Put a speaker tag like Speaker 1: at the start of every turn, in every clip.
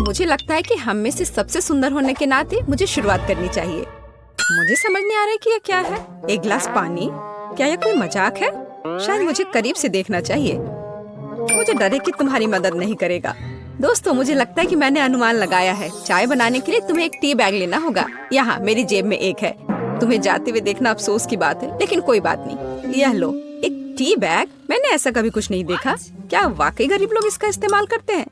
Speaker 1: मुझे लगता है कि हम में से सबसे सुंदर होने के नाते मुझे शुरुआत करनी चाहिए। मुझे समझ नहीं आ रहा है कि यह क्या है। एक गिलास पानी? क्या यह कोई मजाक है? शायद मुझे करीब से देखना चाहिए। मुझे डर है कि तुम्हारी मदद नहीं करेगा। दोस्तों, मुझे लगता है कि मैंने अनुमान लगाया है। चाय बनाने के लिए तुम्हें एक टी बैग लेना होगा। यहाँ मेरी जेब में एक है। तुम्हें जाते हुए देखना अफसोस की बात है, लेकिन कोई बात नहीं। यह लो, एक टी बैग। मैंने ऐसा कभी कुछ नहीं देखा। क्या वाकई गरीब लोग इसका इस्तेमाल करते हैं?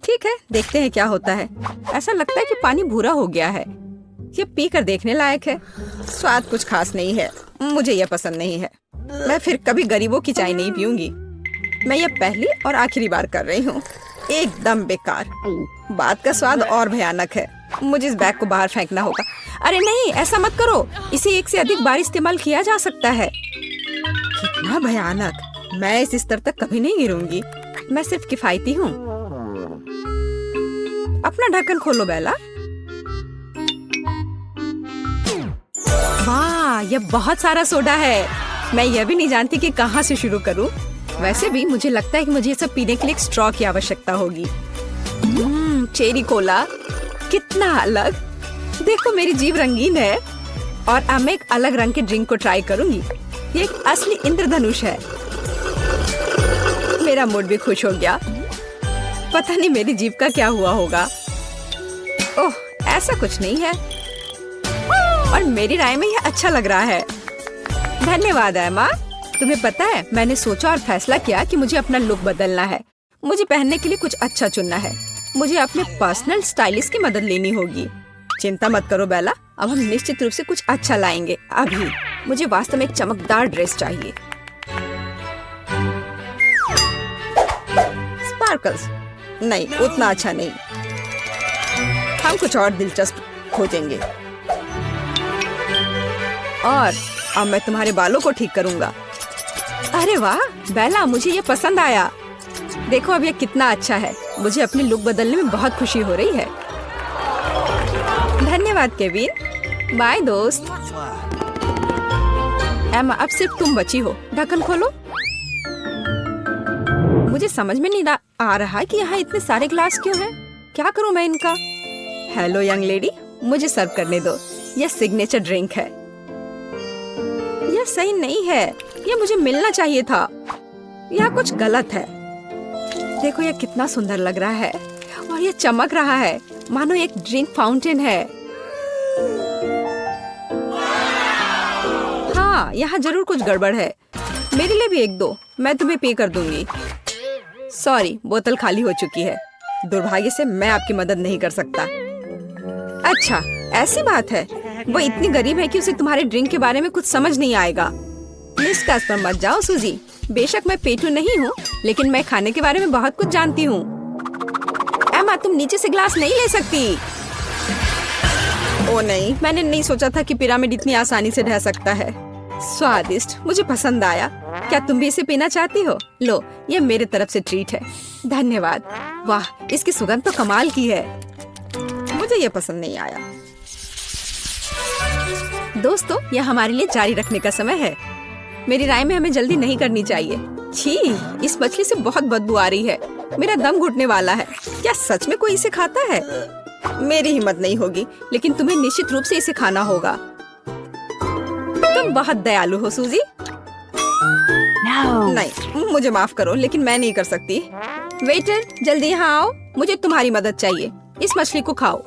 Speaker 1: ठीक है, देखते हैं क्या होता है। ऐसा लगता है कि पानी भूरा हो गया है। ये पी कर देखने लायक है। स्वाद कुछ खास नहीं है। मुझे यह पसंद नहीं है। मैं फिर कभी गरीबों की चाय नहीं पीऊंगी। मैं यह पहली और आखिरी बार कर रही हूँ। एकदम बेकार। बात का स्वाद और भयानक है। मुझे इस बैग को बाहर फेंकना होगा। अरे नहीं, ऐसा मत करो। इसे एक से अधिक बार इस्तेमाल किया जा सकता है। कितना भयानक। मैं इस स्तर तक कभी नहीं गिरूंगी। मैं सिर्फ किफायती हूँ। अपना ढक्कन खोलो बेला। वाह, यह बहुत सारा सोडा है। मैं यह भी नहीं जानती कि कहाँ से शुरू करूँ। वैसे भी मुझे लगता है कि मुझे ये सब पीने के लिए एक स्ट्रॉ की आवश्यकता होगी। चेरी कोला, कितना अलग। देखो, मेरी जीभ रंगीन है और अब मैं एक अलग रंग के ड्रिंक को ट्राई करूंगी। ये एक असली इंद्रधनुष है। मेरा मूड भी खुश हो गया। पता नहीं मेरी जीभ का क्या हुआ होगा। ओह, ऐसा कुछ नहीं है और मेरी राय में यह अच्छा लग रहा है। धन्यवाद एमा। तुम्हें पता है, मैंने सोचा और फैसला किया कि मुझे अपना लुक बदलना है। मुझे पहनने के लिए कुछ अच्छा चुनना है। मुझे अपने पर्सनल स्टाइलिस्ट की मदद लेनी होगी। चिंता मत करो बेला, अब हम निश्चित रूप से कुछ अच्छा लाएंगे। अभी मुझे वास्तव में एक चमकदार ड्रेस चाहिए। स्पार्कल्स नहीं, उतना अच्छा नहीं। हम कुछ और दिलचस्प खोजेंगे। और अब मैं तुम्हारे बालों को ठीक करूंगा। अरे वाह बेला, मुझे ये पसंद आया। देखो अब ये कितना अच्छा है। मुझे अपनी लुक बदलने में बहुत खुशी हो रही है। धन्यवाद केविन। बाय दोस्त। एमा, अब सिर्फ तुम बची हो। ढक्कन खोलो। मुझे समझ में नहीं आ रहा कि यहाँ इतने सारे ग्लास क्यों हैं। क्या करूँ मैं इनका? हेलो यंग लेडी, मुझे सर्व करने दो। यह सिग्नेचर ड्रिंक है। यह सही नहीं है। यह मुझे मिलना चाहिए था। यह कुछ गलत है। देखो, यह कितना सुंदर लग रहा है और यह चमक रहा है मानो एक ड्रिंक फाउंटेन है। हाँ, यहाँ जरूर कुछ गड़बड़ है। मेरे लिए भी एक दो। मैं तुम्हें पे कर दूंगी। सॉरी, बोतल खाली हो चुकी है। दुर्भाग्य से मैं आपकी मदद नहीं कर सकता। अच्छा, ऐसी बात है। वो इतनी गरीब है कि उसे तुम्हारे ड्रिंक के बारे में कुछ समझ नहीं आएगा। निष्कर्ष पर मत जाओ सूजी। बेशक मैं पेटू नहीं हूँ, लेकिन मैं खाने के बारे में बहुत कुछ जानती हूँ। एमा, तुम नीचे से ग्लास नहीं ले सकती। ओ नहीं, मैंने नहीं सोचा था कि पिरामिड इतनी आसानी से ढह सकता है। स्वादिष्ट, मुझे पसंद आया। क्या तुम भी इसे पीना चाहती हो? लो, ये मेरे तरफ से ट्रीट है। धन्यवाद। वाह, इसकी सुगंध तो कमाल की है। मुझे ये पसंद नहीं आया। दोस्तों, यह हमारे लिए जारी रखने का समय है। मेरी राय में हमें जल्दी नहीं करनी चाहिए। छी, इस मछली से बहुत बदबू आ रही है। मेरा दम घुटने वाला है। क्या सच में कोई इसे खाता है? मेरी हिम्मत नहीं होगी, लेकिन तुम्हें निश्चित रूप से इसे खाना होगा। तुम बहुत दयालु हो सूजी। नहीं, मुझे माफ करो, लेकिन मैं नहीं कर सकती। वेटर, जल्दी यहाँ आओ। मुझे तुम्हारी मदद चाहिए। इस मछली को खाओ।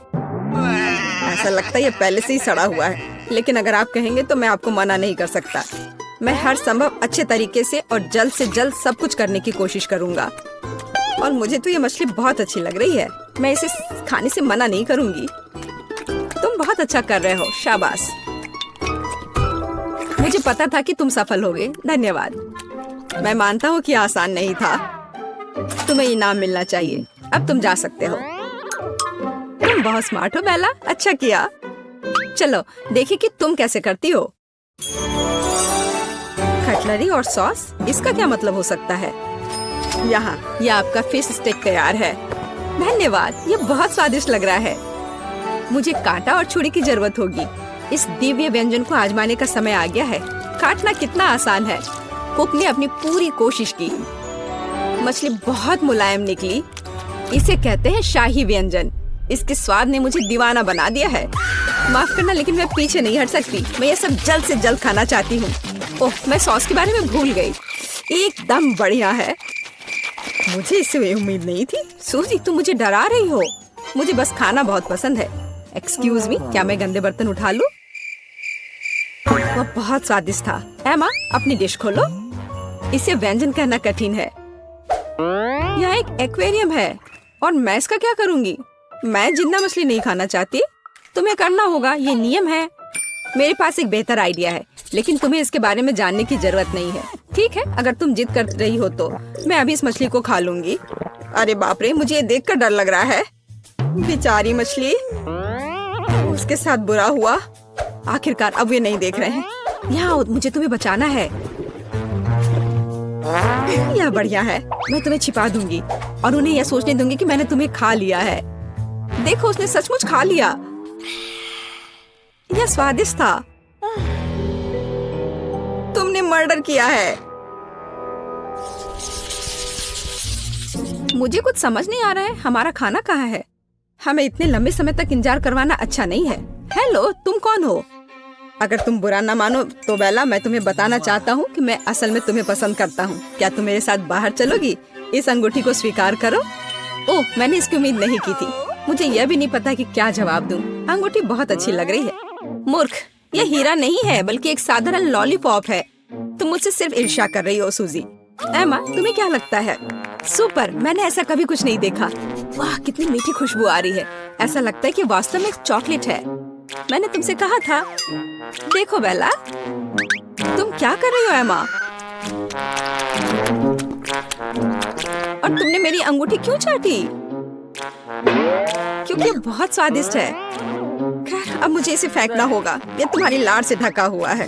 Speaker 1: ऐसा लगता है ये पहले से ही सड़ा हुआ है, लेकिन अगर आप कहेंगे तो मैं आपको मना नहीं कर सकता। मैं हर संभव अच्छे तरीके से और जल्द से जल्द सब कुछ करने की कोशिश करूंगा। और मुझे तो ये मछली बहुत अच्छी लग रही है। मैं इसे खाने से मना नहीं करूंगी। तुम बहुत अच्छा कर रहे हो, शाबाश। मुझे पता था कि तुम सफल होगे। धन्यवाद। मैं मानता हूँ कि आसान नहीं था। तुम्हें इनाम मिलना चाहिए। अब तुम जा सकते हो। तुम बहुत स्मार्ट हो बेला। अच्छा किया। चलो देखिए कि तुम कैसे करती हो। कटलरी और सॉस, इसका क्या मतलब हो सकता है? यहाँ, यह आपका फिश स्टेक तैयार है। धन्यवाद, ये बहुत स्वादिष्ट लग रहा है। मुझे कांटा और छुरी की जरूरत होगी। इस दिव्य व्यंजन को आजमाने का समय आ गया है। काटना कितना आसान है। कुक ने अपनी पूरी कोशिश की। मछली बहुत मुलायम निकली। इसे कहते हैं शाही व्यंजन। इसके स्वाद ने मुझे दीवाना बना दिया है। माफ करना, लेकिन मैं पीछे नहीं हट सकती। मैं ये सब जल्द से जल्द खाना चाहती हूँ। ओह, मैं सॉस के बारे में भूल गई। एकदम बढ़िया है। मुझे इससे उम्मीद नहीं थी। सूजी, तुम मुझे डरा रही हो। मुझे बस खाना बहुत पसंद है। एक्सक्यूज मी, क्या मैं गंदे बर्तन उठा लूं? वह बहुत स्वादिष्ट था। एमा, अपनी डिश खोलो। इसे व्यंजन कहना कठिन है। यहाँ एक एक्वेरियम है और मैं इसका क्या करूंगी? मैं जिंदा मछली नहीं खाना चाहती। तुम्हें करना होगा, ये नियम है। मेरे पास एक बेहतर आइडिया है, लेकिन तुम्हें इसके बारे में जानने की जरूरत नहीं है। ठीक है, अगर तुम जिद कर रही हो तो मैं अभी इस मछली को खा लूंगी। अरे बाप रे, मुझे ये देखकर डर लग रहा है। बेचारी मछली, उसके साथ बुरा हुआ। आखिरकार अब वे नहीं देख रहे हैं। यहाँ मुझे तुम्हें बचाना है। यह बढ़िया है। मैं तुम्हें छिपा दूंगी और उन्हें यह सोचने दूंगी कि मैंने तुम्हें खा लिया है। देखो, उसने सचमुच खा लिया। यह स्वादिष्ट था। तुमने मर्डर किया है। मुझे कुछ समझ नहीं आ रहा है। हमारा खाना कहाँ है? हमें इतने लंबे समय तक इंतजार करवाना अच्छा नहीं है। हेलो, तुम कौन हो? अगर तुम बुरा ना मानो तो बेला, मैं तुम्हें बताना चाहता हूँ कि मैं असल में तुम्हें पसंद करता हूँ। क्या तुम मेरे साथ बाहर चलोगी? इस अंगूठी को स्वीकार करो। ओह, मैंने इसकी उम्मीद नहीं की थी। मुझे यह भी नहीं पता कि क्या जवाब दूं। अंगूठी बहुत अच्छी लग रही है। मूर्ख, यह हीरा नहीं है बल्कि एक साधारण लॉलीपॉप है। तुम मुझसे सिर्फ ईर्ष्या कर रही हो सूजी। एमा, तुम्हें क्या लगता है? सुपर, मैंने ऐसा कभी कुछ नहीं देखा। वाह, कितनी मीठी खुशबू आ रही है। ऐसा लगता है कि वास्तव में एक चॉकलेट है। मैंने तुमसे कहा था। देखो बेला, तुम क्या कर रही हो एमा? और तुमने मेरी अंगूठी क्यों चाटी? क्योंकि ये बहुत स्वादिष्ट है। खैर, अब मुझे इसे फेंकना होगा। ये तुम्हारी लार से ढका हुआ है।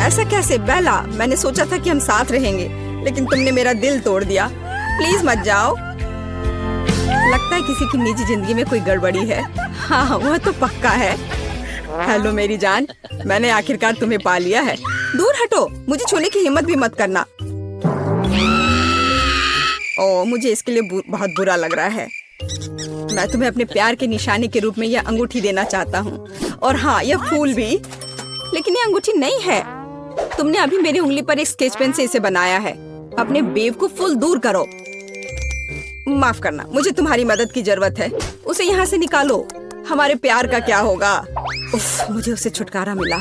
Speaker 1: ऐसा कैसे बेला? मैंने सोचा था कि हम साथ रहेंगे, लेकिन तुमने मेरा दिल तोड़ दिया। प्लीज मत जाओ। लगता है किसी की निजी जिंदगी में कोई गड़बड़ी है। हाँ, वह तो पक्का है। हेलो मेरी जान, मैंने आखिरकार तुम्हें पा लिया है। दूर हटो, मुझे छूने की हिम्मत भी मत करना। ओह, मुझे इसके लिए बहुत बुरा लग रहा है। मैं तुम्हें अपने प्यार के निशाने के रूप में यह अंगूठी देना चाहता हूँ। और हाँ, यह फूल भी। लेकिन यह अंगूठी नहीं है। तुमने अभी मेरी उंगली पर एक स्केच पेन से इसे बनाया है। अपने बेवकूफ दूर करो। माफ करना, मुझे तुम्हारी मदद की जरूरत है। उसे यहाँ से निकालो। हमारे प्यार का क्या होगा? उफ, मुझे उससे छुटकारा मिला।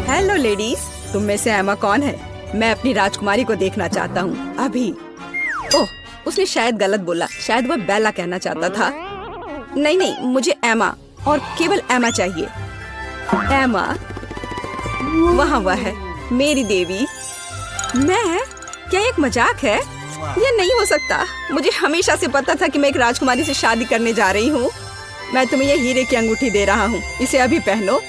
Speaker 1: हेलो लेडीज, तुम में से एमा कौन है? मैं अपनी राजकुमारी को देखना चाहता हूँ अभी। ओह, उसने शायद गलत बोला। शायद वह बेला कहना चाहता था। नहीं नहीं, मुझे एमा और केवल एमा चाहिए। एमा, वहाँ वह है, मेरी देवी। मैं? क्या एक मजाक है? यह नहीं हो सकता। मुझे हमेशा से पता था कि मैं एक राजकुमारी से शादी करने जा रही हूँ। मैं तुम्हें यह हीरे की अंगूठी दे रहा हूँ। इसे अभी पहनो।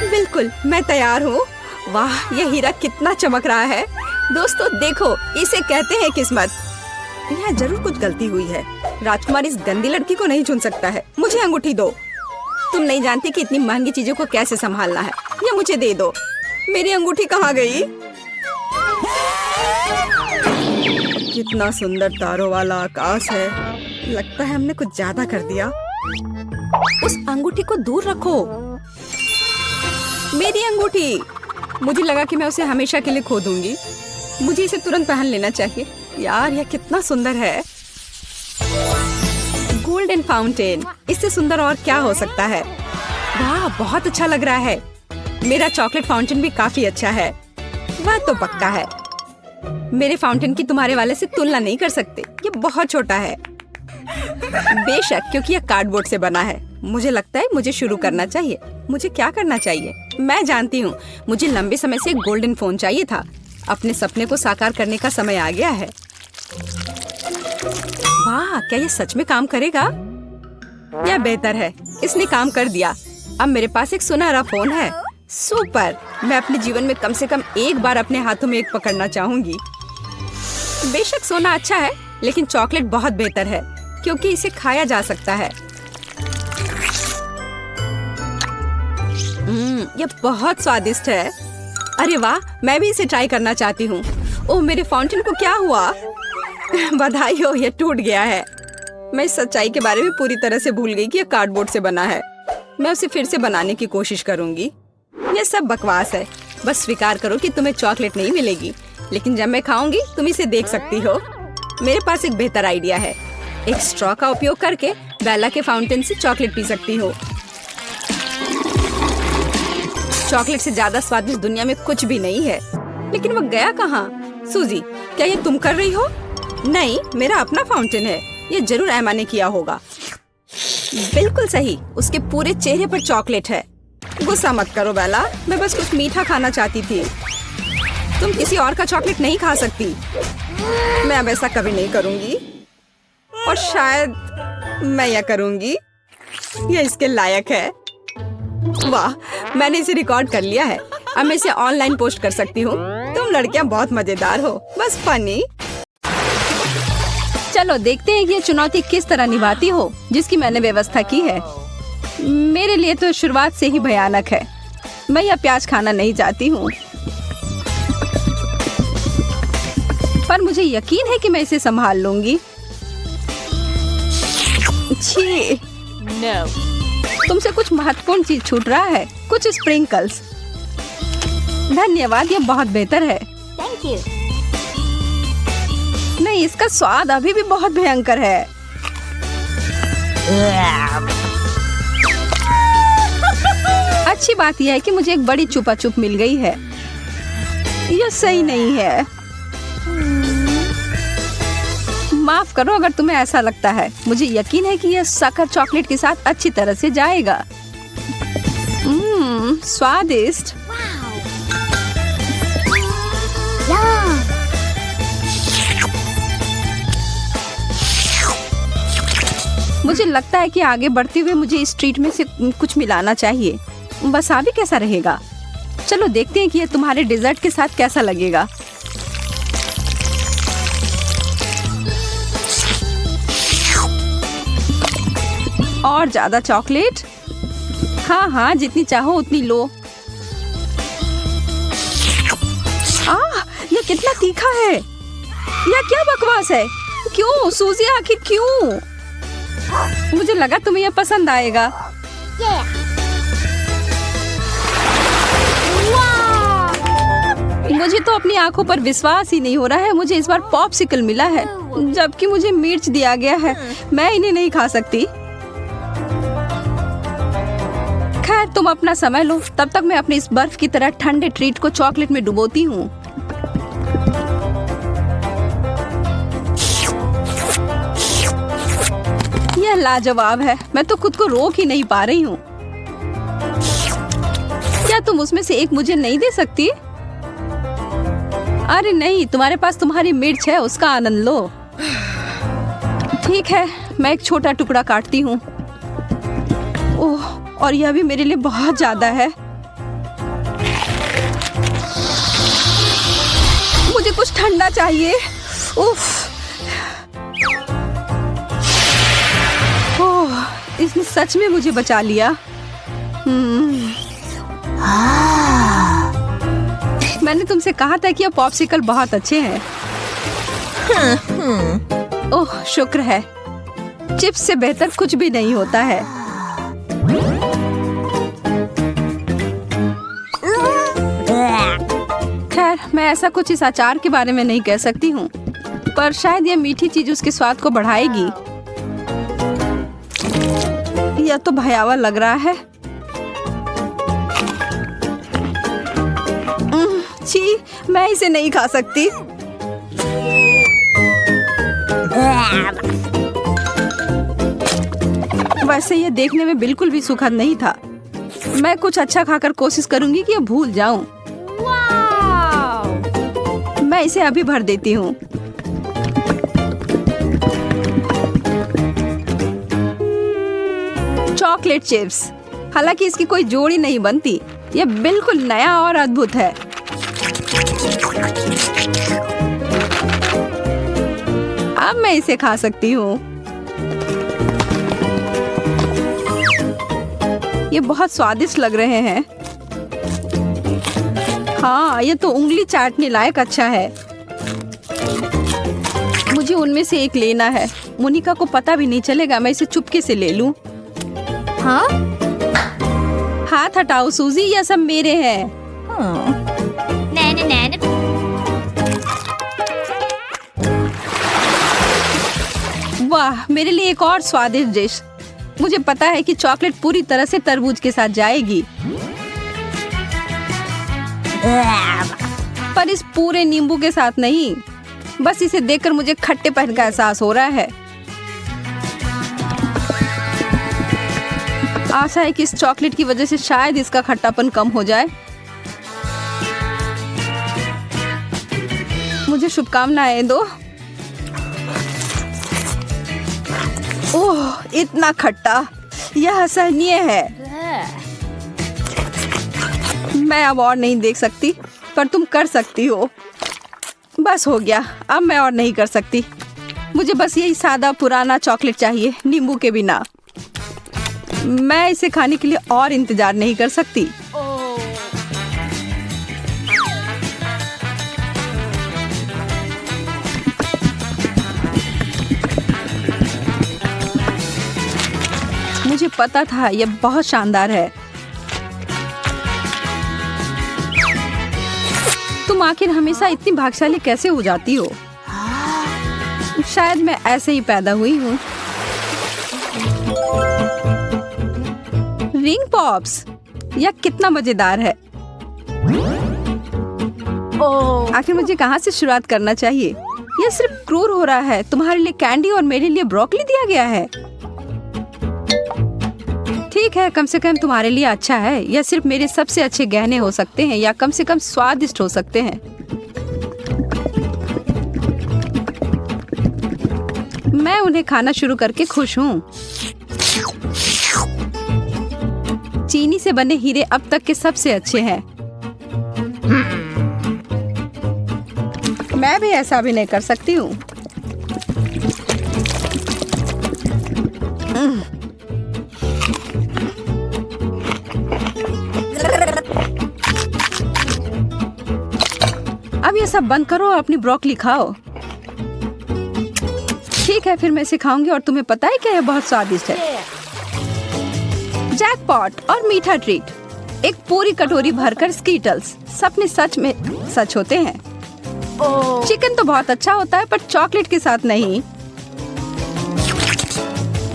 Speaker 1: बिल्कुल, मैं तैयार हूँ। वाह, यह हीरा कितना चमक रहा है। दोस्तों देखो, इसे कहते हैं किस्मत। यहाँ जरूर कुछ गलती हुई है। राजकुमारी इस गंदी लड़की को नहीं चुन सकता है। मुझे अंगूठी दो। तुम नहीं जानती कि इतनी महंगी चीजों को कैसे संभालना है। यह मुझे दे दो। मेरी अंगूठी कहाँ गई? कितना सुंदर तारों वाला आकाश है। लगता है हमने कुछ ज्यादा कर दिया। उस अंगूठी को दूर रखो। मेरी अंगूठी। मुझे लगा कि मैं उसे हमेशा के लिए खो दूंगी। मुझे इसे तुरंत पहन लेना चाहिए। यार, यह कितना सुंदर है। गोल्डन फाउंटेन, इससे सुंदर और क्या हो सकता है? वाह, बहुत अच्छा लग रहा है। मेरा चॉकलेट फाउंटेन भी काफी अच्छा है। वह तो पक्का है। मेरे फाउंटेन की तुम्हारे वाले से तुलना नहीं कर सकते। ये बहुत छोटा है। बेशक, क्योंकि यह कार्डबोर्ड से बना है। मुझे लगता है मुझे शुरू करना चाहिए। मुझे क्या करना चाहिए? मैं जानती हूँ। मुझे लंबे समय से एक गोल्डन फोन चाहिए था। अपने सपने को साकार करने का समय आ गया है। वाह, क्या ये सच में काम करेगा? यह बेहतर है। इसने काम कर दिया। अब मेरे पास एक सुनहरा फोन है। सुपर। मैं अपने जीवन में कम से कम एक बार अपने हाथों में एक पकड़ना चाहूंगी। बेशक सोना अच्छा है, लेकिन चॉकलेट बहुत बेहतर है क्योंकि इसे खाया जा सकता है। यह बहुत स्वादिष्ट है। अरे वाह, मैं भी इसे ट्राई करना चाहती हूँ। ओह, मेरे फाउंटेन को क्या हुआ? बधाई हो, ये टूट गया है। मैं इस सच्चाई के बारे में पूरी तरह से भूल गई कि यह कार्डबोर्ड से बना है। मैं उसे फिर से बनाने की कोशिश करूंगी। यह सब बकवास है। बस स्वीकार करो कि तुम्हें चॉकलेट नहीं मिलेगी, लेकिन जब मैं खाऊंगी तुम इसे देख सकती हो। मेरे पास एक बेहतर आइडिया है। एक स्ट्रॉ का उपयोग करके बेला के फाउंटेन से चॉकलेट पी सकती हो। चॉकलेट से ज्यादा स्वादिष्ट दुनिया में कुछ भी नहीं है। लेकिन वो गया कहाँ? सूजी, क्या ये तुम कर रही हो? नहीं, मेरा अपना फाउंटेन है। ये जरूर एमा ने किया होगा। बिल्कुल सही, उसके पूरे चेहरे पर चॉकलेट है। गुस्सा मत करो बेला, मैं बस कुछ मीठा खाना चाहती थी। तुम किसी और का चॉकलेट नहीं खा सकती। मैं अब ऐसा कभी नहीं करूंगी, और शायद मैं यह करूंगी। यह इसके लायक है। वाह, मैंने इसे रिकॉर्ड कर लिया है। अब मैं इसे ऑनलाइन पोस्ट कर सकती हूँ। तुम लड़कियां बहुत मजेदार हो, बस फनी। चलो देखते हैं कि ये चुनौती किस तरह निभाती हो जिसकी मैंने व्यवस्था की है। मेरे लिए तो शुरुआत से ही भयानक है। मैं यह प्याज खाना नहीं चाहती हूँ, पर मुझे यकीन है कि मैं इसे संभाल लूंगी। छी,
Speaker 2: No.
Speaker 1: तुमसे कुछ महत्वपूर्ण चीज छूट रहा है। कुछ स्प्रिंकल्स। धन्यवाद, यह बहुत बेहतर है।
Speaker 2: Thank you.
Speaker 1: नहीं, इसका स्वाद अभी भी बहुत भयंकर है। अच्छी बात यह है कि मुझे एक बड़ी चुपा चुप मिल गई है। यह सही नहीं है। माफ करो अगर तुम्हें ऐसा लगता है। मुझे यकीन है कि यह शक्कर चॉकलेट के साथ अच्छी तरह से जाएगा। स्वादिष्ट।
Speaker 2: Yum.
Speaker 1: मुझे लगता है कि आगे बढ़ते हुए मुझे इस ट्रीट में से कुछ मिलाना चाहिए। वसाबी कैसा रहेगा? चलो देखते हैं कि यह तुम्हारे डेजर्ट के साथ कैसा लगेगा। और ज्यादा चॉकलेट? हाँ हाँ, जितनी चाहो उतनी लो। यह कितना तीखा है। यह क्या बकवास है? क्यों सूजी, आखिर क्यों? मुझे लगा तुम्हें यह पसंद आएगा।
Speaker 2: Yeah. Wow.
Speaker 1: मुझे तो अपनी आंखों पर विश्वास ही नहीं हो रहा है। मुझे इस बार पॉप्सिकल मिला है, जबकि मुझे मिर्च दिया गया है। मैं इन्हें नहीं खा सकती। खैर, तुम अपना समय लो, तब तक मैं अपने इस बर्फ की तरह ठंडे ट्रीट को चॉकलेट में डुबोती हूँ। यह लाजवाब है। मैं तो खुद को रोक ही नहीं पा रही हूँ। क्या तुम उसमें से एक मुझे नहीं दे सकती? अरे नहीं, तुम्हारे पास तुम्हारी मिर्च है, उसका आनंद लो। ठीक है, मैं एक छोटा टुकड़ा काटती हूँ। ओह, और यह भी मेरे लिए बहुत ज्यादा है। मुझे कुछ ठंडा चाहिए। उफ। ओह, इसने सच में मुझे बचा लिया। मैंने तुमसे कहा था कि ये पॉप्सिकल बहुत अच्छे हैं। ओह, शुक्र है। चिप्स से बेहतर कुछ भी नहीं होता है। खैर, मैं ऐसा कुछ इस अचार के बारे में नहीं कह सकती हूँ, पर शायद यह मीठी चीज उसके स्वाद को बढ़ाएगी। यह तो भयावह लग रहा है। छी, मैं इसे नहीं खा सकती। वैसे यह देखने में बिल्कुल भी सुखद नहीं था। मैं कुछ अच्छा खाकर कोशिश करूंगी कि यह भूल जाऊं। मैं इसे अभी भर देती हूँ। Chocolate chips. हालांकि इसकी कोई जोड़ी नहीं बनती। यह बिल्कुल नया और अद्भुत है। अब मैं इसे खा सकती हूँ। ये बहुत स्वादिष्ट लग रहे हैं। हाँ, ये तो उंगली चाटने लायक अच्छा है। मुझे उनमें से एक लेना है। मोनिका को पता भी नहीं चलेगा, मैं इसे चुपके से ले लूं।
Speaker 2: हाँ?
Speaker 1: हाथ हटाओ सूजी, यह सब मेरे हैं।
Speaker 2: नैन नैन।
Speaker 1: वाह, मेरे लिए एक और स्वादिष्ट डिश। मुझे पता है कि चॉकलेट पूरी तरह से तरबूज के साथ जाएगी, पर इस पूरे नींबू के साथ नहीं। बस इसे देखकर मुझे खट्टेपन का एहसास हो रहा है। आशा है कि इस चॉकलेट की वजह से शायद इसका खट्टापन कम हो जाए। मुझे शुभकामनाएं दो। ओह, इतना खट्टा, यह असहनीय है। मैं अब और नहीं देख सकती, पर तुम कर सकती हो। बस हो गया, अब मैं और नहीं कर सकती। मुझे बस यही सादा पुराना चॉकलेट चाहिए, नींबू के बिना। मैं इसे खाने के लिए और इंतजार नहीं कर सकती। मुझे पता था यह बहुत शानदार है। तुम आखिर हमेशा इतनी भाग्यशाली कैसे हो जाती हो? शायद मैं ऐसे ही पैदा हुई हूँ। रिंग पॉप्स, यह कितना मजेदार है। आखिर मुझे कहाँ से शुरुआत करना चाहिए? यह सिर्फ क्रूर हो रहा है। तुम्हारे लिए कैंडी और मेरे लिए ब्रोकली दिया गया है। ठीक है, कम से कम तुम्हारे लिए अच्छा है। यह सिर्फ मेरे सबसे अच्छे गहने हो सकते हैं, या कम से कम स्वादिष्ट हो सकते हैं। मैं उन्हें खाना शुरू करके खुश हूँ। चीनी से बने हीरे अब तक के सबसे अच्छे हैं। मैं भी ऐसा भी नहीं कर सकती हूँ। अब ये सब बंद करो और अपनी ब्रोकली खाओ। ठीक है, फिर मैं इसे खाऊंगी और तुम्हें पता है क्या, यह बहुत स्वादिष्ट है। जैकपॉट और मीठा ट्रीट। एक पूरी कटोरी भरकर स्कीटल्स। सपने सच में सच होते हैं। चिकन तो बहुत अच्छा होता है, पर चॉकलेट के साथ नहीं।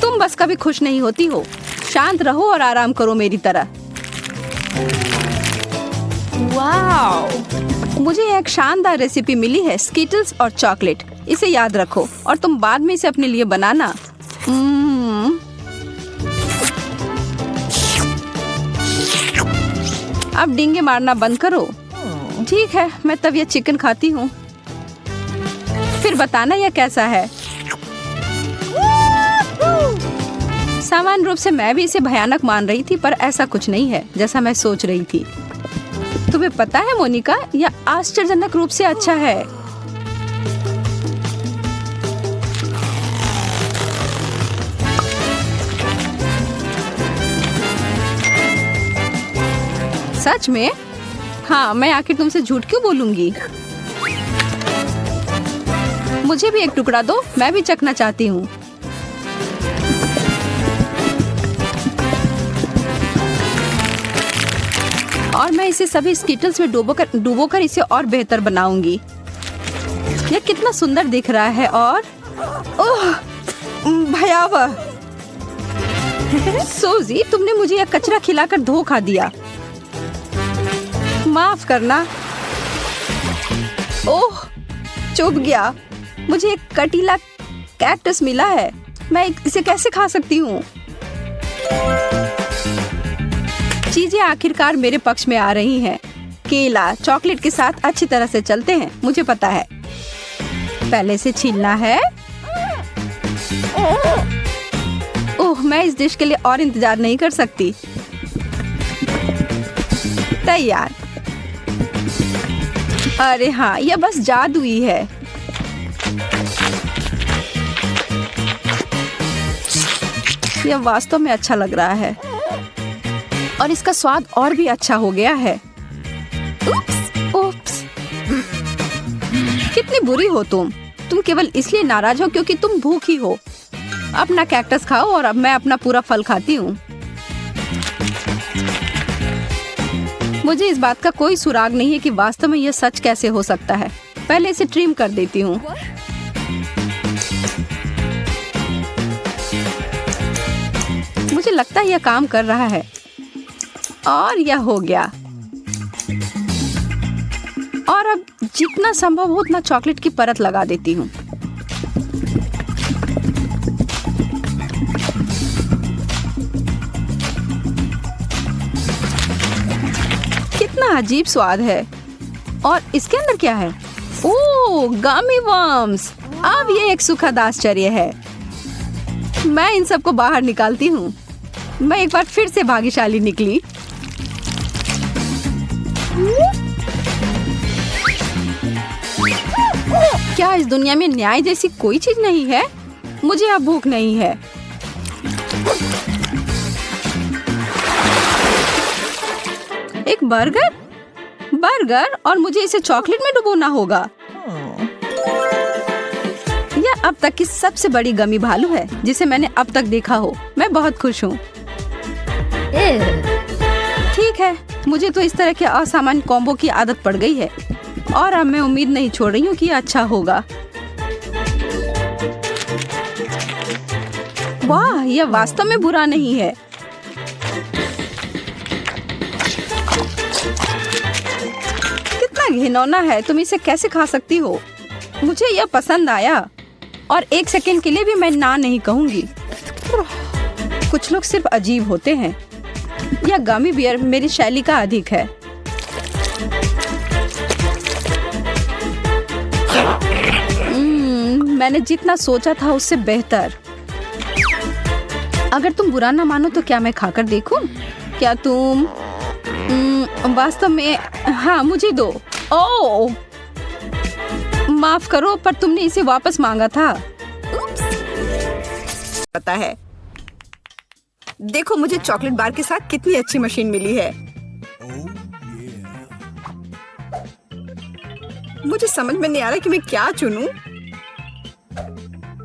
Speaker 1: तुम बस कभी खुश नहीं होती हो। शांत रहो और आराम करो मेरी तरह। वाओ, मुझे एक शानदार रेसिपी मिली है, स्कीटल्स और चॉकलेट। इसे याद रखो और तुम बाद में इसे अपने लिए बनाना। अब डींगे मारना बंद करो। ठीक है, मैं तब यह चिकन खाती हूँ। फिर बताना यह कैसा है। सामान्य रूप से मैं भी इसे भयानक मान रही थी, पर ऐसा कुछ नहीं है जैसा मैं सोच रही थी। तुम्हें पता है मोनिका, यह आश्चर्यजनक रूप से अच्छा है। सच में? हाँ, मैं आखिर तुमसे झूठ क्यों बोलूंगी। मुझे भी एक टुकड़ा दो, मैं भी चखना चाहती हूँ। और मैं इसे सभी स्कीटल्स में डुबोकर इसे और बेहतर बनाऊंगी। यह कितना सुंदर दिख रहा है और ओह, भयावह। सोजी, तुमने मुझे यह कचरा खिलाकर धोखा दिया। माफ करना। ओह, चुभ गया। मुझे एक कटीला कैक्टस मिला है। मैं इसे कैसे खा सकती हूँ? चीजें आखिरकार मेरे पक्ष में आ रही हैं। केला चॉकलेट के साथ अच्छी तरह से चलते हैं, मुझे पता है। पहले से छीलना है। ओह, मैं इस डिश के लिए और इंतजार नहीं कर सकती। तैयार। अरे हाँ, यह बस जादुई है। यह वास्तव में अच्छा लग रहा है और इसका स्वाद और भी अच्छा हो गया है। Oops! बुरी हो तुम केवल इसलिए नाराज हो क्योंकि तुम भूखी हो। अपना कैक्टस खाओ और अब मैं अपना पूरा फल खाती हूँ। मुझे इस बात का कोई सुराग नहीं है कि वास्तव में यह सच कैसे हो सकता है। पहले इसे ट्रिम कर देती हूँ। मुझे लगता है यह काम कर रहा है और यह हो गया। और अब जितना संभव हो उतना चॉकलेट की परत लगा देती हूँ। कितना अजीब स्वाद है। और इसके अंदर क्या है? ओह, गमी वर्म्स। अब ये एक सुखद आश्चर्य है। मैं इन सबको बाहर निकालती हूँ। मैं एक बार फिर से भाग्यशाली निकली। क्या इस दुनिया में न्याय जैसी कोई चीज नहीं है? मुझे अब भूख नहीं है। एक बर्गर और मुझे इसे चॉकलेट में डुबोना होगा। यह अब तक की सबसे बड़ी गमी भालू है जिसे मैंने अब तक देखा हो। मैं बहुत खुश हूँ। ठीक है, मुझे तो इस तरह के असामान्य कॉम्बो की आदत पड़ गई है और अब मैं उम्मीद नहीं छोड़ रही हूँ कि यह अच्छा होगा। वाह, यह वास्तव में बुरा नहीं है। कितना घिनौना है, तुम इसे कैसे खा सकती हो? मुझे यह पसंद आया और एक सेकंड के लिए भी मैं ना नहीं कहूंगी। कुछ लोग सिर्फ अजीब होते हैं। यह गमी बियर मेरी शैली का अधिक है। मैंने जितना सोचा था उससे बेहतर। अगर तुम बुरा ना मानो तो क्या मैं खाकर देखूं? क्या तुम वास्तव में? हाँ, मुझे दो। ओह, माफ करो, पर तुमने इसे वापस मांगा था। पता है, देखो मुझे चॉकलेट बार के साथ कितनी अच्छी मशीन मिली है। मुझे समझ में नहीं आ रहा कि मैं क्या चुनूं।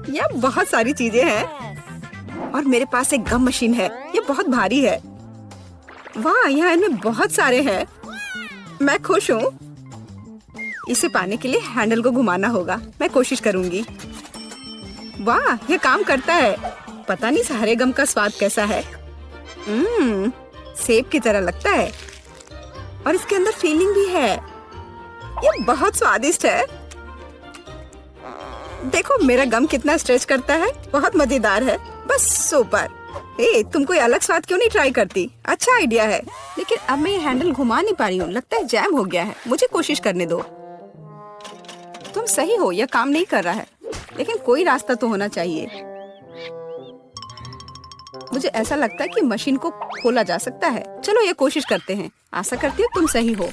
Speaker 1: यह बहुत सारी चीजें हैं और मेरे पास एक गम मशीन है। ये बहुत भारी है। वाह, यहाँ इनमें बहुत सारे हैं। मैं खुश हूँ। इसे पाने के लिए हैंडल को घुमाना होगा। मैं कोशिश करूंगी। वाह, यह काम करता है। पता नहीं हरे गम का स्वाद कैसा है। सेब की तरह लगता है और इसके अंदर फीलिंग भी है। यह बहुत स्वादिष्ट है। देखो मेरा गम कितना स्ट्रेच करता है। बहुत मजेदार है। बस सुपर। तुम कोई अलग स्वाद क्यों नहीं ट्राई करती? अच्छा आइडिया है, लेकिन अब मैं ये हैंडल घुमा नहीं पा रही हूँ। लगता है जैम हो गया है। मुझे कोशिश करने दो। तुम सही हो, यह काम नहीं कर रहा है, लेकिन कोई रास्ता तो होना चाहिए। मुझे ऐसा लगता है कि मशीन को खोला जा सकता है। चलो ये कोशिश करते हैं। आशा करती हूँ तुम सही हो।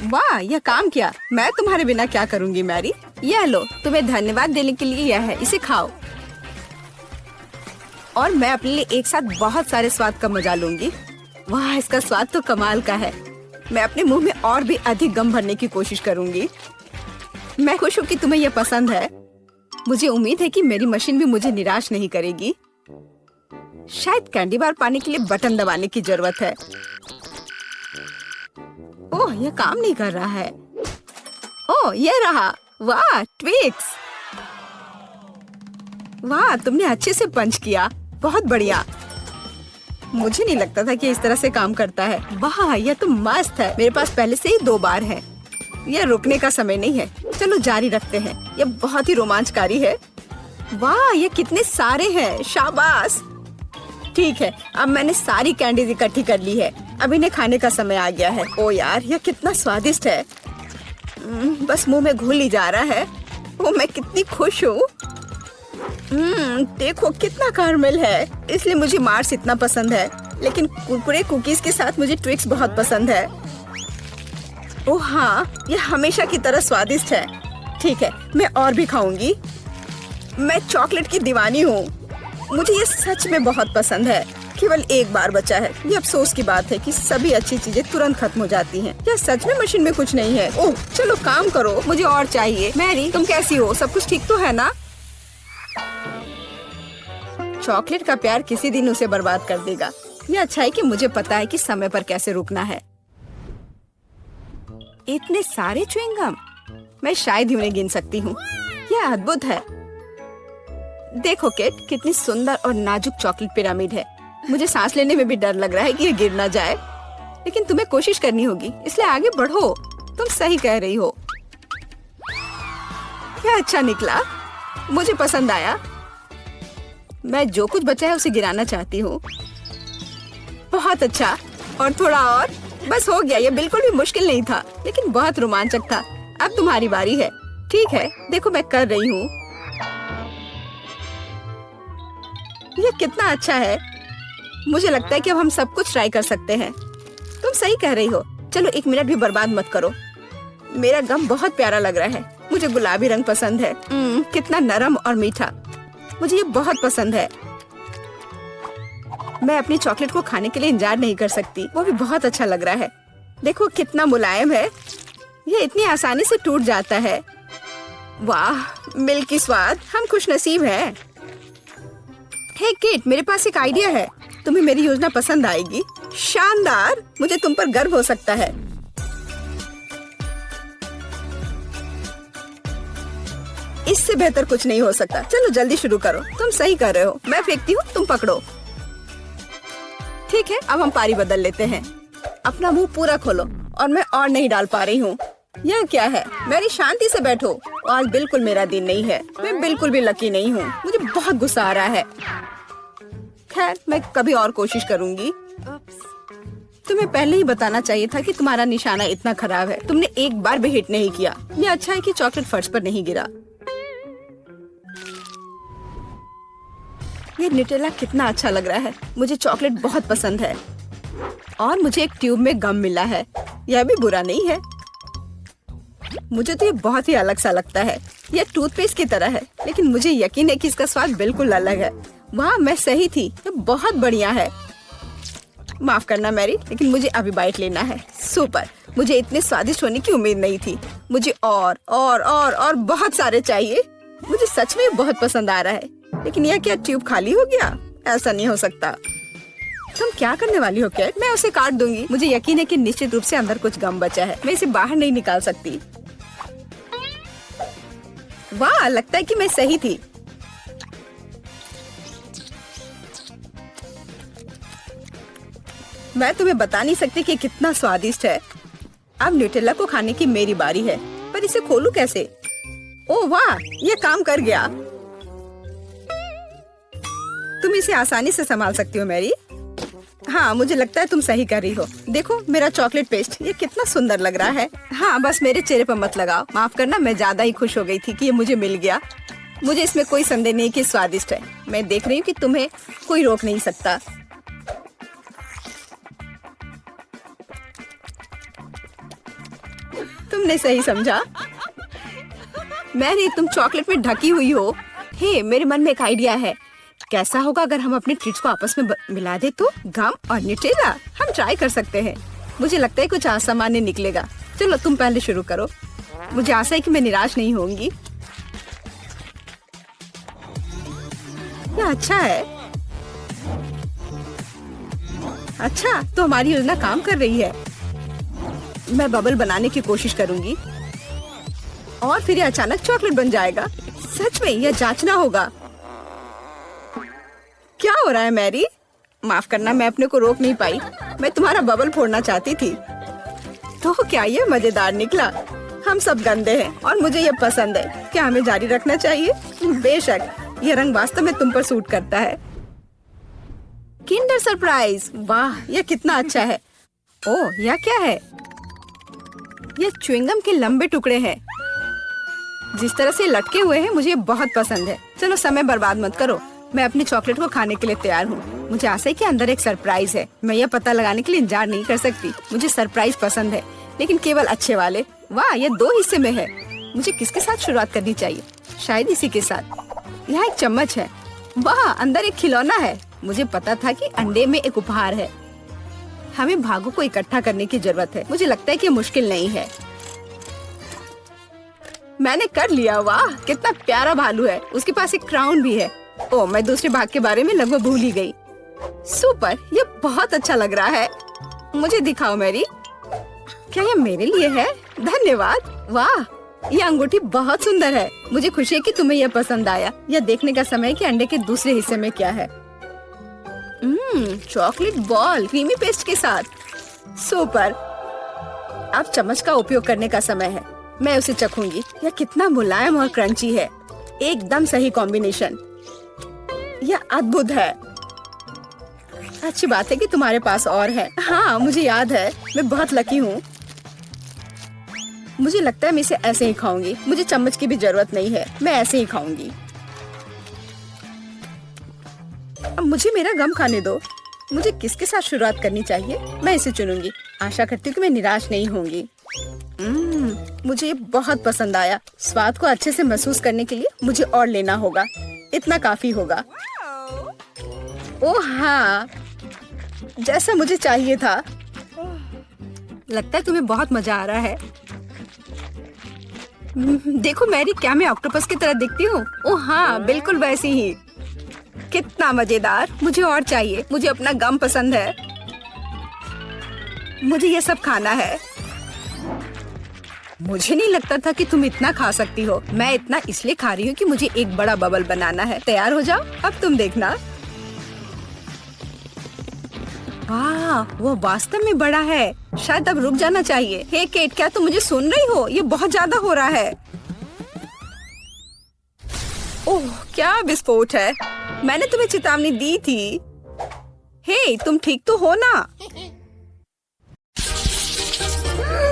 Speaker 1: वाह, यह काम किया। मैं तुम्हारे बिना क्या करूँगी मैरी। यह लो, तुम्हें धन्यवाद देने के लिए यह है। इसे खाओ और मैं अपने लिए एक साथ बहुत सारे स्वाद का मजा लूंगी। वाह, इसका स्वाद तो कमाल का है। मैं अपने मुंह में और भी अधिक गम भरने की कोशिश करूंगी। मैं खुश हूँ कि तुम्हें यह पसंद है। मुझे उम्मीद है कि मेरी मशीन भी मुझे निराश नहीं करेगी। शायद कैंडी बार पाने के लिए बटन दबाने की जरूरत है। ओह, यह काम नहीं कर रहा है। ओह, यह रहा। वाह, ट्विक्स। वाह, तुमने अच्छे से पंच किया। बहुत बढ़िया। मुझे नहीं लगता था कि इस तरह से काम करता है। वाह, यह तो मस्त है। मेरे पास पहले से ही 2 बार है। यह रुकने का समय नहीं है। चलो जारी रखते हैं। यह बहुत ही रोमांचकारी है। वाह, ये कितने सारे हैं। शाबाश। ठीक है, अब मैंने सारी कैंडीज इकट्ठी कर ली है। अब इन्हें खाने का समय आ गया है। ओ यार, यह कितना स्वादिष्ट है। बस मुंह में घुल ही जा रहा है। ओ, मैं कितनी खुश हूँ। देखो कितना कैरमेल है। इसलिए मुझे मार्स इतना पसंद है, लेकिन कुरकुरे कुकीज के साथ मुझे ट्विक्स बहुत पसंद है। ओह हाँ, यह हमेशा की तरह स्वादिष्ट है। ठीक है, मैं और भी मैं चॉकलेट की दीवानी हूँ। मुझे ये सच में बहुत पसंद है। केवल एक बार बचा है। ये अफसोस की बात है कि सभी अच्छी चीजें तुरंत खत्म हो जाती हैं। क्या सच में मशीन में कुछ नहीं है? ओह चलो काम करो, मुझे और चाहिए। मैरी तुम कैसी हो? सब कुछ ठीक तो है ना? चॉकलेट का प्यार किसी दिन उसे बर्बाद कर देगा। ये अच्छा है कि मुझे पता है कि समय पर कैसे रुकना है। इतने सारे च्युइंगम, मैं शायद ही उन्हें गिन सकती हूँ। यह अद्भुत है। देखो केट, कितनी सुंदर और नाजुक चॉकलेट पिरामिड है। मुझे सांस लेने में भी डर लग रहा है कि ये गिर ना जाए, लेकिन तुम्हें कोशिश करनी होगी, इसलिए आगे बढ़ो। तुम सही कह रही हो। यह अच्छा निकला, मुझे पसंद आया। मैं जो कुछ बचा है उसे गिराना चाहती हूँ। बहुत अच्छा, और थोड़ा और, बस हो गया। ये बिल्कुल भी मुश्किल नहीं था, लेकिन बहुत रोमांचक था। अब तुम्हारी बारी है। ठीक है, देखो मैं कर रही हूँ। ये कितना अच्छा है। मुझे लगता है कि अब हम सब कुछ ट्राई कर सकते हैं। तुम सही कह रही हो। चलो 1 मिनट भी बर्बाद मत करो। मेरा गम बहुत प्यारा लग रहा है। मुझे गुलाबी रंग पसंद है। कितना नरम और मीठा, मुझे ये बहुत पसंद है। मैं अपनी चॉकलेट को खाने के लिए इंतजार नहीं कर सकती। वो भी बहुत अच्छा लग रहा है। देखो कितना मुलायम है। ये इतनी आसानी से टूट जाता है। वाह, मिल्की स्वाद। हम खुशनसीब हैं। हे किट, मेरे पास एक आइडिया है। तुम्हें मेरी योजना पसंद आएगी। शानदार, मुझे तुम पर गर्व हो सकता है। इससे बेहतर कुछ नहीं हो सकता। चलो जल्दी शुरू करो। तुम सही कर रहे हो। मैं फेंकती हूँ, तुम पकड़ो। ठीक है, अब हम पारी बदल लेते हैं। अपना मुंह पूरा खोलो। और मैं और नहीं डाल पा रही हूँ। यह क्या है? मेरी शांति से बैठो। आज बिल्कुल मेरा दिन नहीं है। मैं बिल्कुल भी लकी नहीं हूँ। मुझे बहुत गुस्सा आ रहा है। खैर, मैं कभी और कोशिश करूँगी। तुम्हें पहले ही बताना चाहिए था कि तुम्हारा निशाना इतना खराब है। तुमने एक बार भी हिट नहीं किया। ये अच्छा है कि चॉकलेट फर्श पर नहीं गिरा। ये न्यूटेला कितना अच्छा लग रहा है। मुझे चॉकलेट बहुत पसंद है। और मुझे एक ट्यूब में गम मिला है। यह भी बुरा नहीं है। मुझे तो ये बहुत ही अलग सा लगता है। यह टूथपेस्ट की तरह है, लेकिन मुझे यकीन है कि इसका स्वाद बिल्कुल अलग है। वाह, मैं सही थी। ये बहुत बढ़िया है। माफ करना मैरी, लेकिन मुझे अभी बाइट लेना है। सुपर, मुझे इतने स्वादिष्ट होने की उम्मीद नहीं थी। मुझे और बहुत सारे चाहिए। मुझे सच में बहुत पसंद आ रहा है। लेकिन यह क्या ट्यूब खाली हो गया? ऐसा नहीं हो सकता। तुम क्या करने वाली हो कैट? मैं उसे काट दूंगी। मुझे यकीन है कि निश्चित रूप से अंदर कुछ गम बचा है। मैं इसे बाहर नहीं निकाल सकती। वाह, लगता है कि मैं सही थी। मैं तुम्हें बता नहीं सकती कि कितना स्वादिष्ट है। अब न्यूटेला को खाने की मेरी बारी है, पर इसे खोलूं कैसे? ओह वाह, ये काम कर गया। तुम इसे आसानी से संभाल सकती हो मैरी। हाँ, मुझे लगता है तुम सही कर रही हो। देखो मेरा चॉकलेट पेस्ट, ये कितना सुंदर लग रहा है। हाँ, बस मेरे चेहरे पर मत लगाओ। माफ करना, मैं ज्यादा ही खुश हो गई थी कि ये मुझे मिल गया। मुझे इसमें कोई संदेह नहीं कि स्वादिष्ट है। मैं देख रही हूँ कि तुम्हें कोई रोक नहीं सकता। तुमने सही समझा। मैरी, तुम चॉकलेट में ढकी हुई हो। हे, मेरे मन में एक आइडिया है। कैसा होगा अगर हम अपने ट्रीट्स को आपस में मिला दे तो? गम और न्यूटेला, हम ट्राई कर सकते हैं। मुझे लगता है कुछ असामान्य निकलेगा। चलो तुम पहले शुरू करो। मुझे आशा है कि मैं निराश नहीं होंगी। यह अच्छा है। अच्छा, तो हमारी योजना काम कर रही है। मैं बबल बनाने की कोशिश करूंगी और फिर ये अचानक चॉकलेट बन जाएगा। सच में यह जांचना होगा। क्या हो रहा है मैरी? माफ करना, मैं अपने को रोक नहीं पाई। मैं तुम्हारा बबल फोड़ना चाहती थी। तो क्या ये मजेदार निकला? हम सब गंदे हैं और मुझे ये पसंद है। क्या हमें जारी रखना चाहिए? बेशक, ये रंग वास्तव में तुम पर सूट करता है। किंडर सरप्राइज, वाह, यह कितना अच्छा है। ओह, यह क्या है? यह च्युइंगम के लंबे टुकड़े हैं। जिस तरह से लटके हुए हैं, मुझे बहुत पसंद है। चलो समय बर्बाद मत करो। मैं अपनी चॉकलेट को खाने के लिए तैयार हूँ। मुझे आशा है कि अंदर एक सरप्राइज है। मैं यह पता लगाने के लिए इंतजार नहीं कर सकती। मुझे सरप्राइज पसंद है, लेकिन केवल अच्छे वाले। वाह, ये 2 हिस्से में है। मुझे किसके साथ शुरुआत करनी चाहिए? शायद इसी के साथ। यहाँ एक चम्मच है। वाह, अंदर एक खिलौना है। मुझे पता था कि अंडे में एक उपहार है। हमें भागों को इकट्ठा करने की जरूरत है। मुझे लगता है कि ये मुश्किल नहीं है। मैंने कर लिया। वाह, कितना प्यारा भालू है। उसके पास एक क्राउन भी है। ओह, मैं दूसरे भाग के बारे में लगभग भूल ही गई। सुपर, ये बहुत अच्छा लग रहा है। मुझे दिखाओ मैरी। क्या ये मेरे लिए है? धन्यवाद। वाह, ये अंगूठी बहुत सुंदर है। मुझे खुशी है कि तुम्हें यह पसंद आया। यह देखने का समय है कि अंडे के दूसरे हिस्से में क्या है। चॉकलेट बॉल क्रीमी पेस्ट के साथ। सुपर। अब चम्मच का उपयोग करने का समय है। मैं उसे चखूंगी। यह कितना मुलायम और क्रंची है। एकदम सही कॉम्बिनेशन। यह अद्भुत है। अच्छी बात है कि तुम्हारे पास और है। हाँ, मुझे याद है। मैं बहुत लकी हूँ। मुझे लगता है मैं इसे ऐसे ही खाऊंगी। मुझे चम्मच की भी जरूरत नहीं है। मैं ऐसे ही खाऊंगी। अब मुझे मेरा गम खाने दो। मुझे किसके साथ शुरुआत करनी चाहिए? मैं इसे चुनूंगी। आशा करती हूँ कि मैं निराश नहीं होंगी। मुझे ये बहुत पसंद आया। स्वाद को अच्छे से महसूस करने के लिए मुझे और लेना होगा। इतना काफी होगा। ओह हाँ, जैसा मुझे चाहिए था। लगता है तुम्हें बहुत मजा आ रहा है। देखो मैरी, क्या मैं ऑक्टोपस की तरह दिखती हूँ? ओह हाँ, बिल्कुल वैसी ही। कितना मजेदार। मुझे और चाहिए। मुझे अपना गम पसंद है। मुझे ये सब खाना है। मुझे नहीं लगता था कि तुम इतना खा सकती हो। मैं इतना इसलिए खा रही हूँ कि मुझे एक बड़ा बबल बनाना है। तैयार हो जाओ, अब तुम देखना। वाह, वो वास्तव में बड़ा है। शायद अब रुक जाना चाहिए। हे केट, क्या तुम मुझे सुन रही हो? ये बहुत ज्यादा हो रहा है। ओह, क्या विस्फोट है। मैंने तुम्हें चेतावनी दी थी। हे, तुम ठीक तो हो ना?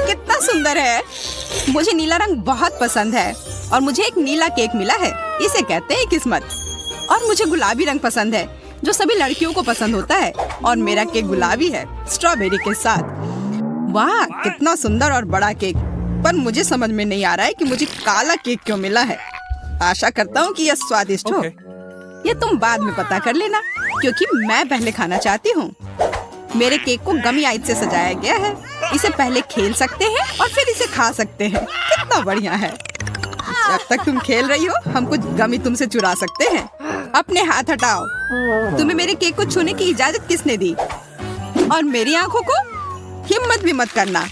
Speaker 1: कितना सुंदर है। मुझे नीला रंग बहुत पसंद है और मुझे एक नीला केक मिला है। इसे कहते हैं किस्मत। और मुझे गुलाबी रंग पसंद है, जो सभी लड़कियों को पसंद होता है। और मेरा केक गुलाबी है, स्ट्रॉबेरी के साथ। वाह, कितना सुंदर और बड़ा केक। पर मुझे समझ में नहीं आ रहा है कि मुझे काला केक क्यों मिला है। आशा करता हूँ कि यह स्वादिष्ट हो। ये तुम बाद में पता कर लेना, क्योंकि मैं पहले खाना चाहती हूँ। मेरे केक को गमी आइस से सजाया गया है। इसे पहले खेल सकते हैं और फिर इसे खा सकते हैं। कितना बढ़िया है। जब तक तुम खेल रही हो, हम कुछ गमी तुमसे चुरा सकते हैं। अपने हाथ हटाओ। तुम्हें मेरे केक को छूने की इजाजत किसने दी? और मेरी आंखों को हिम्मत भी मत करना।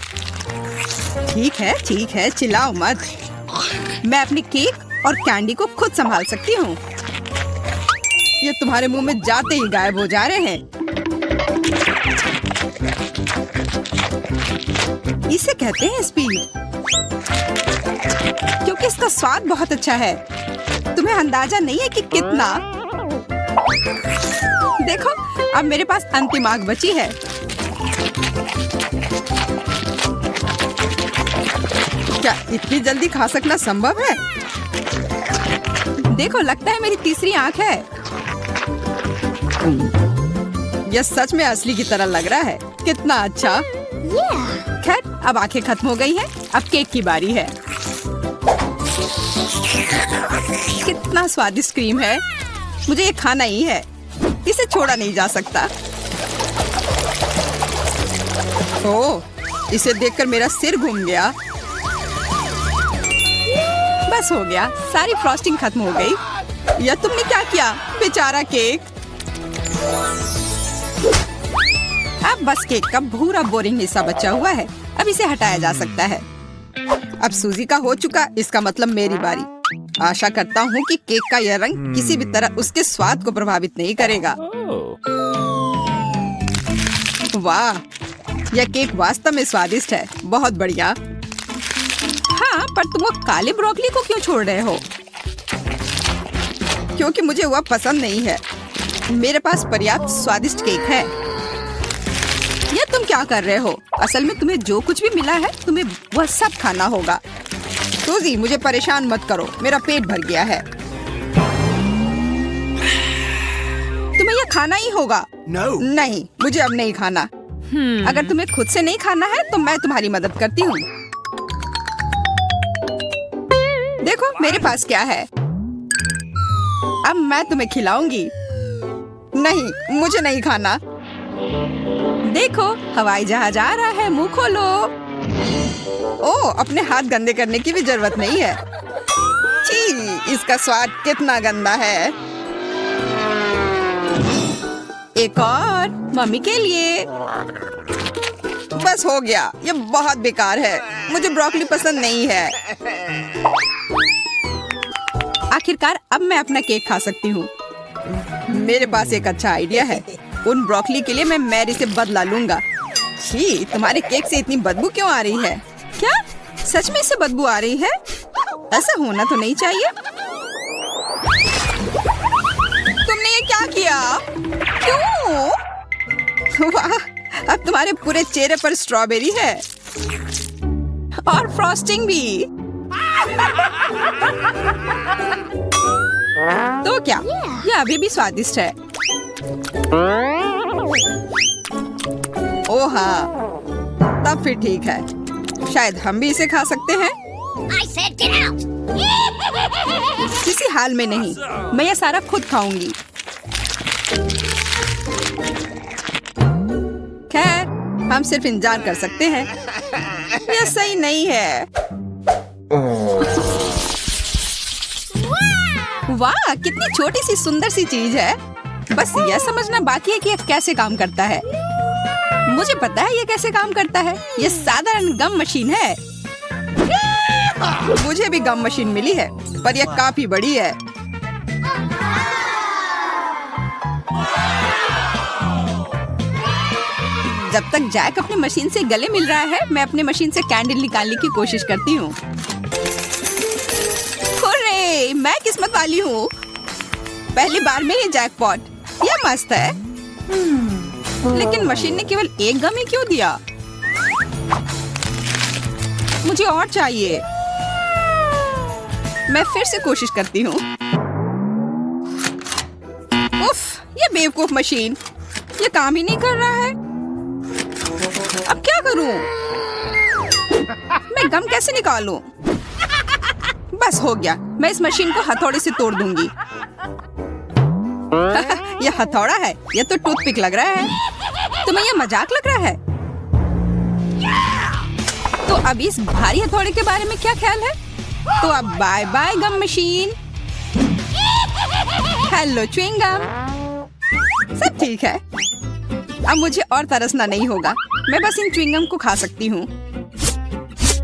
Speaker 1: ठीक है, चिल्लाओ मत। मैं अपने केक और कैंडी को खुद संभाल सकती हूँ। ये तुम्हारे मुंह में जाते ही गायब हो जा रहे हैं। इसे कहते हैं स्पीड, क्योंकि इसका स्वाद बहुत अच्छा है। तुम्हें अंदाजा नहीं है कि कितना। देखो, अब मेरे पास अंतिम आग बची है। क्या इतनी जल्दी खा सकना संभव है? देखो, लगता है मेरी तीसरी आंख है। यह सच में असली की तरह लग रहा है। कितना अच्छा। खैर, अब आंखें खत्म हो गई हैं। अब केक की बारी है। कितना स्वादिष्ट क्रीम है। मुझे ये खाना ही है। इसे छोड़ा नहीं जा सकता। ओह, इसे देखकर मेरा सिर घूम गया। बस हो गया, सारी फ्रॉस्टिंग खत्म हो गई। यह तुमने क्या किया? बेचारा केक। अब बस केक का भूरा बोरिंग हिस्सा बचा हुआ है। अब इसे हटाया जा सकता है। अब सूजी का हो चुका, इसका मतलब मेरी बारी। आशा करता हूँ कि केक का यह रंग किसी भी तरह उसके स्वाद को प्रभावित नहीं करेगा। वाह, यह केक वास्तव में स्वादिष्ट है। बहुत बढ़िया। हाँ, पर तुम वो काले ब्रोकली को क्यों छोड़ रहे हो? क्योंकि मुझे वह पसंद नहीं है। मेरे पास पर्याप्त स्वादिष्ट केक है। यह तुम क्या कर रहे हो? असल में तुम्हें जो कुछ भी मिला है, तुम्हें वह सब खाना होगा। सूजी, मुझे परेशान मत करो। मेरा पेट भर गया है। तुम्हें यह खाना ही होगा। नहीं, मुझे अब नहीं खाना। अगर तुम्हें खुद से नहीं खाना है तो मैं तुम्हारी मदद करती हूँ। देखो, मेरे पास क्या है। अब मैं तुम्हें खिलाऊंगी। नहीं, मुझे नहीं खाना। देखो, हवाई जहाज आ रहा है, मुंह खोलो। ओह, अपने हाथ गंदे करने की भी जरूरत नहीं है। छी, इसका स्वाद कितना गंदा है। एक और मम्मी के लिए। बस हो गया, ये बहुत बेकार है। मुझे ब्रोकली पसंद नहीं है। आखिरकार अब मैं अपना केक खा सकती हूँ। मेरे पास एक अच्छा आइडिया है। उन ब्रोकली के लिए मैं मैरी से बदला लूंगा। छी, तुम्हारे केक से इतनी बदबू क्यों आ रही है? क्या सच में इससे बदबू आ रही है? ऐसा होना तो नहीं चाहिए। तुमने ये क्या किया? क्यों? वाह, अब तुम्हारे पूरे चेहरे पर स्ट्रॉबेरी है और फ्रॉस्टिंग भी। तो क्या ये अभी भी स्वादिष्ट है? ओह हाँ, तब फिर ठीक है। शायद हम भी इसे खा सकते हैं।
Speaker 2: I said get out!
Speaker 1: किसी हाल में नहीं, मैं ये सारा खुद खाऊंगी। खैर, हम सिर्फ इंतजार कर सकते हैं। यह सही नहीं है। वाह, कितनी छोटी सी सुंदर सी चीज है। बस यह समझना बाकी है कि यह कैसे काम करता है। मुझे पता है यह कैसे काम करता है। यह साधारण गम मशीन है। मुझे भी गम मशीन मिली है, पर यह काफी बड़ी है। जब तक जैक अपनी मशीन से गले मिल रहा है, मैं अपनी मशीन से कैंडल निकालने की कोशिश करती हूँ। हुर्रे, मैं किस्मत वाली हूँ। पहली बार में ही जैकपॉट। यह मस्त है। लेकिन मशीन ने केवल एक गम ही क्यों दिया? मुझे और चाहिए। मैं फिर से कोशिश करती हूँ। उफ, ये बेवकूफ मशीन, ये काम ही नहीं कर रहा है। अब क्या करूं? मैं गम कैसे निकालूं? बस हो गया, मैं इस मशीन को हथौड़े से तोड़ दूंगी। यह हथौड़ा है, यह तो टूथपिक लग रहा है। तुम्हें यह मजाक लग रहा है? तो अब इस भारी हथौड़े के बारे में क्या ख्याल है? तो अब bye bye gum machine. Hello chewing gum. सब ठीक है। अब मुझे और तरसना नहीं होगा। मैं बस इन च्युइंग गम को खा सकती हूँ।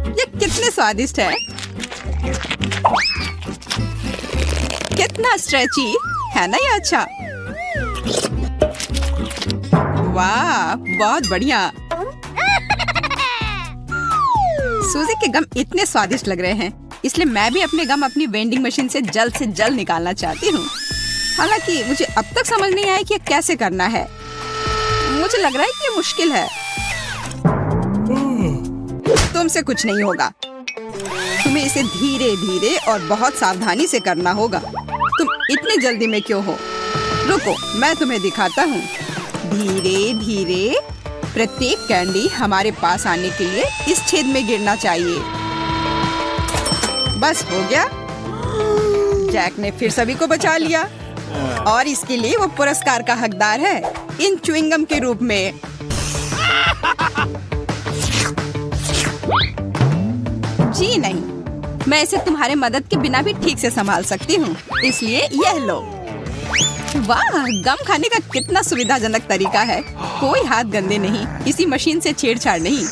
Speaker 1: ये कितने स्वादिष्ट है। कितना स्ट्रेची है ना ये। अच्छा, वाह, बहुत बढ़िया। सूजी के गम इतने स्वादिष्ट लग रहे हैं, इसलिए मैं भी अपने गम अपनी वेंडिंग मशीन से जल्द निकालना चाहती हूँ। हालांकि मुझे अब तक समझ नहीं आया कि ये कैसे करना है। मुझे लग रहा है कि ये मुश्किल है। तुमसे कुछ नहीं होगा। तुम्हें इसे धीरे धीरे और बहुत सावधानी से करना होगा। तुम इतनी जल्दी में क्यों हो? रुको, मैं तुम्हें दिखाता हूँ। धीरे धीरे प्रत्येक कैंडी हमारे पास आने के लिए इस छेद में गिरना चाहिए। बस हो गया। जैक ने फिर सभी को बचा लिया और इसके लिए वो पुरस्कार का हकदार है, इन च्युइंगम के रूप में। जी नहीं, मैं इसे तुम्हारे मदद के बिना भी ठीक से संभाल सकती हूँ, इसलिए यह लो। वाह, गम खाने का कितना सुविधाजनक तरीका है। कोई हाथ गंदे नहीं, किसी मशीन से छेड़छाड़ नहीं,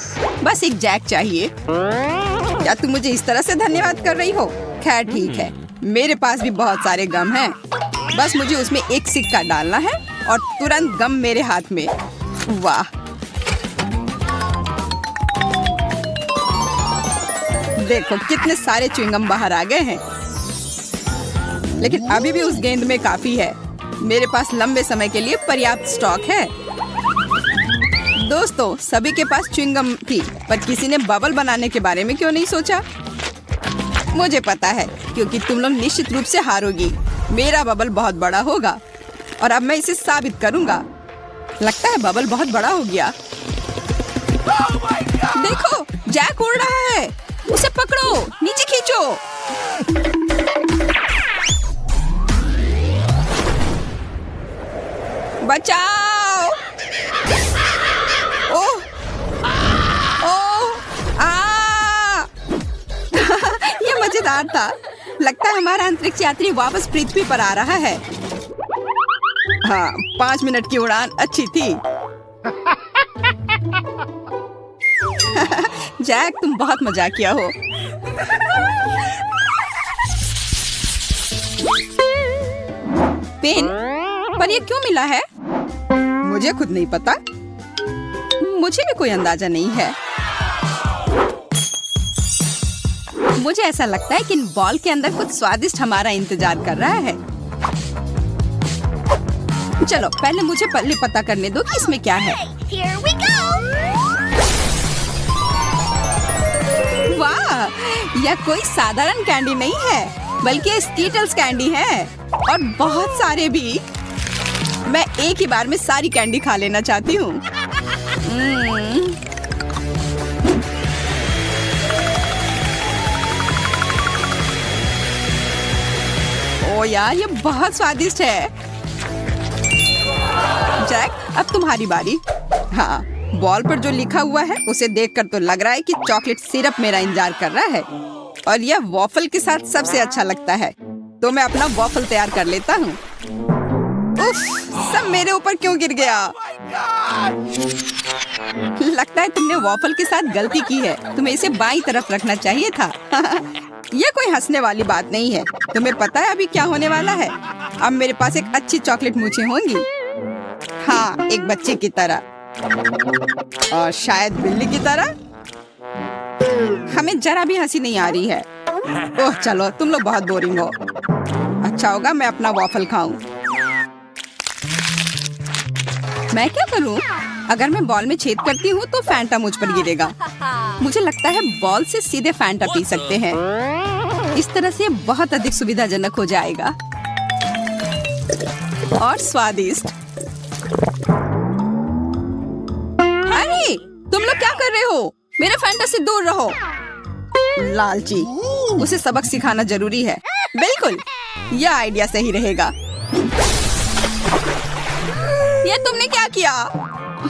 Speaker 1: बस एक जैक चाहिए। क्या तुम मुझे इस तरह से धन्यवाद कर रही हो? खैर ठीक है, मेरे पास भी बहुत सारे गम हैं। बस मुझे उसमें एक सिक्का डालना है और तुरंत गम मेरे हाथ में। वाह, देखो कितने सारे च्युइंगम बाहर आ गए हैं। लेकिन अभी भी उस गेंद में काफी है। मेरे पास लंबे समय के लिए पर्याप्त स्टॉक है। दोस्तों, सभी के पास च्युइंगम थी, पर किसी ने बबल बनाने के बारे में क्यों नहीं सोचा? मुझे पता है, क्योंकि तुम लोग निश्चित रूप से हारोगी। मेरा बबल बहुत बड़ा होगा और अब मैं इसे साबित करूंगा। लगता है बबल बहुत बड़ा हो गया। देखो, जैक उड़ रहा है। उसे पकड़ो, नीचे खींचो। मजेदार था। लगता है हमारा अंतरिक्ष यात्री वापस पृथ्वी पर आ रहा है। हाँ, 5 मिनट की उड़ान अच्छी थी। जैक, तुम बहुत मजाकिया हो। पेन, पर ये क्यों मिला है? मुझे खुद नहीं पता। मुझे भी कोई अंदाजा नहीं है। मुझे ऐसा लगता है कि इन बॉल के अंदर कुछ स्वादिष्ट हमारा इंतजार कर रहा है। चलो पहले मुझे पहले पता करने दो कि इसमें क्या है।
Speaker 2: Here we go.
Speaker 1: वाह, यह कोई साधारण कैंडी नहीं है, बल्कि स्कीटल्स कैंडी है, और बहुत सारे भी। मैं एक ही बार में सारी कैंडी खा लेना चाहती हूँ। ओ यार, ये बहुत स्वादिष्ट है। जैक, अब तुम्हारी बारी। हाँ, बॉल पर जो लिखा हुआ है उसे देखकर तो लग रहा है कि चॉकलेट सिरप मेरा इंतजार कर रहा है, और यह वॉफल के साथ सबसे अच्छा लगता है। तो मैं अपना वॉफल तैयार कर लेता हूँ। उफ, सब मेरे ऊपर क्यों गिर गया? लगता है तुमने वॉफल के साथ गलती की है। तुम्हें इसे बाईं तरफ रखना चाहिए था। यह कोई हंसने वाली बात नहीं है। तुम्हें पता है अभी क्या होने वाला है? अब मेरे पास एक अच्छी चॉकलेट मूंछें होंगी। हाँ, एक बच्चे की तरह, और शायद बिल्ली की तरह। हमें जरा भी हंसी नहीं आ रही है। ओह चलो, तुम लोग बहुत बोरिंग हो। अच्छा होगा मैं अपना वॉफल खाऊं। मैं क्या करूं? अगर मैं बॉल में छेद करती हूँ तो फैंटा मुझ पर गिरेगा। मुझे लगता है बॉल से सीधे फैंटा पी सकते हैं। इस तरह से बहुत अधिक सुविधाजनक हो जाएगा और स्वादिष्ट। अरे, तुम लोग क्या कर रहे हो? मेरे फैंटा से दूर रहो। लालची, उसे सबक सिखाना जरूरी है। बिल्कुल, यह आइडिया सही रहेगा। ये तुमने क्या किया?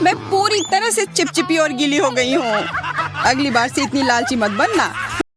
Speaker 1: मैं पूरी तरह से चिपचिपी और गीली हो गई हूँ। अगली बार से इतनी लालची मत बनना।